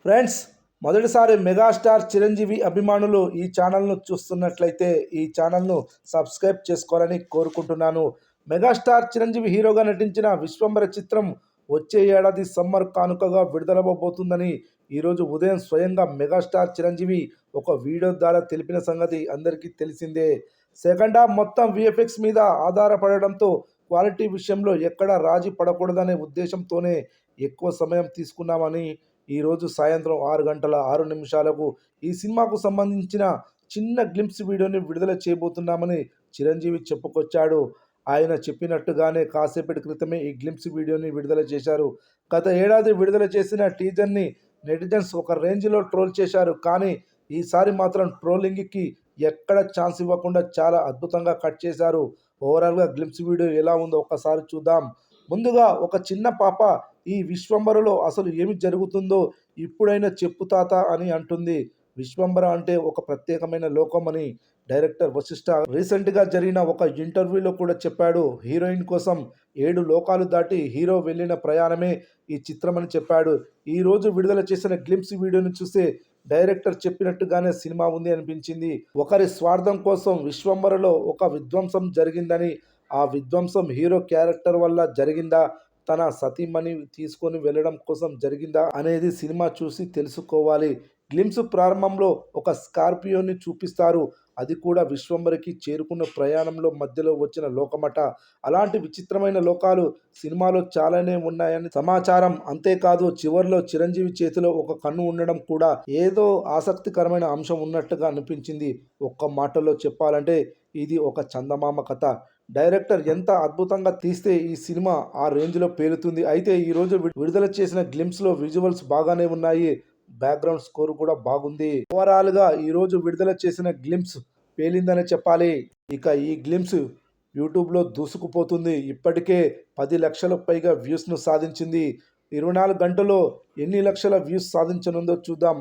Friends, మొదటిసారి megastar Chiranjeevi అభిమానులు ఈ ఛానల్ను చూస్తున్నట్లయితే ఈ ఛానల్ను సబ్స్క్రైబ్ చేసుకోవాలని కోరుకుంటున్నాను. మెగాస్టార్ చిరంజీవి హీరోగా నటించిన విశ్వంబర చిత్రం వచ్చే ఏడాది సమ్మర్ కానుకగా విడుదలవ్వబోతుందని ఈరోజు ఉదయం స్వయంగా మెగాస్టార్ చిరంజీవి ఒక వీడియో ద్వారా తెలిపిన సంగతి అందరికీ తెలిసిందే. సెకండ్ హాఫ్ మొత్తం విఎఫ్ఎక్స్ మీద ఆధారపడడంతో క్వాలిటీ విషయంలో ఎక్కడా రాజీ పడకూడదనే ఉద్దేశంతోనే ఎక్కువ సమయం తీసుకున్నామని ఈరోజు సాయంత్రం 6 గంటల 6 నిమిషాలకు ఈ సినిమాకు సంబంధించిన చిన్న గ్లింప్స్ వీడియోని విడుదల చేయబోతున్నామని చిరంజీవి చెప్పుకొచ్చాడు. ఆయన చెప్పినట్టుగానే కాసేపటి క్రితమే ఈ గ్లింప్స్ వీడియోని విడుదల చేశారు. గత ఏడాది విడుదల చేసిన టీజర్ని నెటిజన్స్ ఒక రేంజ్లో ట్రోల్ చేశారు. కానీ ఈసారి మాత్రం ట్రోలింగ్కి ఎక్కడ ఛాన్స్ ఇవ్వకుండా చాలా అద్భుతంగా కట్ చేశారు. ఓవరాల్గా గ్లింప్స్ వీడియో ఎలా ఉందో ఒక్కసారి చూద్దాం. ముందుగా ఒక చిన్న పాప ఈ విశ్వంబరలో అసలు ఏమి జరుగుతుందో ఇప్పుడైనా చెప్పు తాత అని అంటుంది. విశ్వంబర అంటే ఒక ప్రత్యేకమైన లోకం అని డైరెక్టర్ వశిష్ఠ రీసెంట్గా జరిగిన ఒక ఇంటర్వ్యూలో కూడా చెప్పాడు. హీరోయిన్ కోసం 7 లోకాలు దాటి హీరో వెళ్ళిన ప్రయాణమే ఈ చిత్రం అని చెప్పాడు. ఈరోజు విడుదల చేసిన గ్లింప్స్ వీడియోని చూస్తే డైరెక్టర్ చెప్పినట్టుగానే సినిమా ఉంది అనిపించింది. ఒకరి స్వార్థం కోసం విశ్వంబరలో ఒక విధ్వంసం జరిగిందని, ఆ విధ్వంసం హీరో క్యారెక్టర్ వల్ల జరిగిందా, తన సతీమణి తీసుకొని వెళ్ళడం కోసం జరిగిందా అనేది సినిమా చూసి తెలుసుకోవాలి. గ్లింప్స్ ప్రారంభంలో ఒక స్కార్పియోని చూపిస్తారు. అది కూడా విశ్వంబరికి చేరుకున్న ప్రయాణంలో మధ్యలో వచ్చిన లోకమట. అలాంటి విచిత్రమైన లోకాలు సినిమాలో చాలానే ఉన్నాయని సమాచారం. అంతేకాదు చివర్లో చిరంజీవి చేతిలో ఒక కన్ను ఉండడం కూడా ఏదో ఆసక్తికరమైన అంశం ఉన్నట్టుగా అనిపించింది. ఒక్క మాటలో చెప్పాలంటే ఇది ఒక చందమామ కథ. డైరెక్టర్ ఎంత అద్భుతంగా తీస్తే ఈ సినిమా ఆ రేంజ్లో పేలుతుంది. అయితే ఈరోజు విడుదల చేసిన గ్లింప్స్లో విజువల్స్ బాగానే ఉన్నాయి. బ్యాక్గ్రౌండ్ స్కోర్ కూడా బాగుంది. ఓవరాల్గా ఈరోజు విడుదల చేసిన గ్లింప్స్ పేలిందనే చెప్పాలి. ఇక ఈ గ్లింప్స్ యూట్యూబ్లో దూసుకుపోతుంది. ఇప్పటికే 10 లక్షలకు పైగా వ్యూస్ను సాధించింది. 24 గంటల్లో ఎన్ని లక్షల వ్యూస్ సాధించనుందో చూద్దాం.